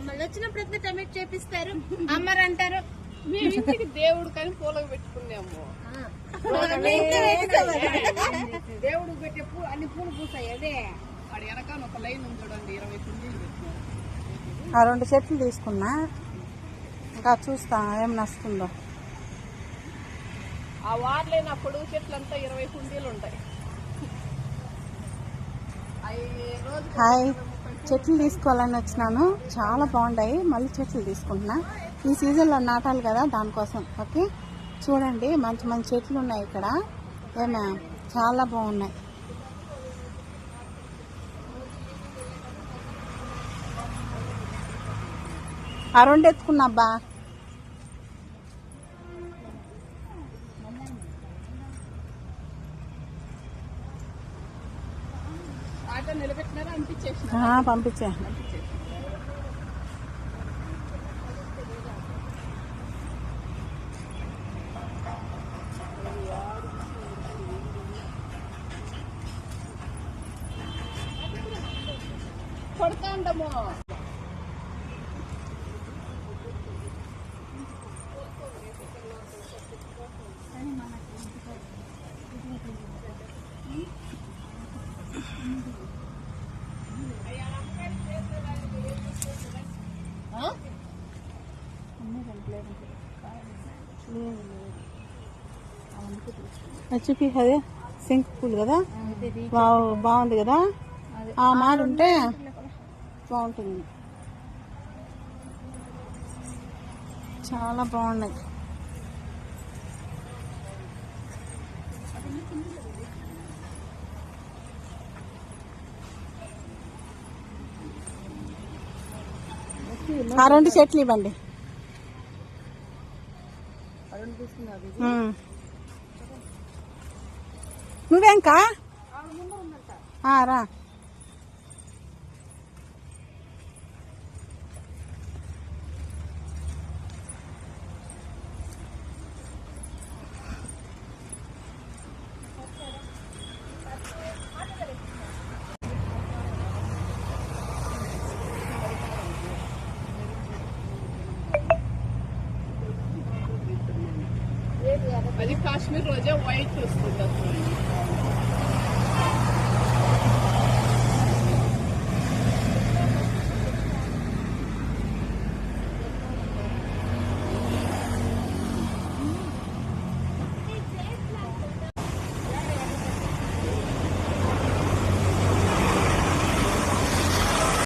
మళ్ళీ వచ్చినప్పుడు టమాటో చేపిస్తారు అమ్మరు అంటారు. మేము ఇంటికి దేవుడు కానీ పూలకు పెట్టుకున్నాము. దేవుడికి పెట్టే అన్ని పూలు పూసాయి. అదే వాడు వెనకాల ఒక లైన్ ఉంది చూడండి, 20 కుండీలు పెట్టినారు. ఆ 2 చెట్లు తీసుకున్నా, ఇంకా చూస్తా ఏం నస్తుందో. ఆ వార్లే నా పొడుగు చెట్లు అంతా 20 కుండీలు ఉంటాయి. హాయ్, చెట్లు తీసుకోవాలని వచ్చినాను. చాలా బాగుంటాయి. మళ్ళీ చెట్లు తీసుకుంటున్నా. ఈ సీజన్లో నాటాలి కదా, దానికోసం. ఓకే, చూడండి మంచి మంచి చెట్లు ఉన్నాయి ఇక్కడ. ఏమే చాలా బాగున్నాయి. ఆ 2 ఎత్తుకున్నా అబ్బా. నిలబెట్టినారా? పంపించా. కొడతా ఉండము. చూపి అదే సింక్ పూల్ కదా, బాగుంది కదా. ఆ మాట ఉంటే బాగుంటుంది. చాలా బాగున్నాయి. ఆ 2 చెట్లు ఇవ్వండి. నువ్వేంకా రా. అది కాశ్మీర్ రోజే వైట్ వస్తుంది.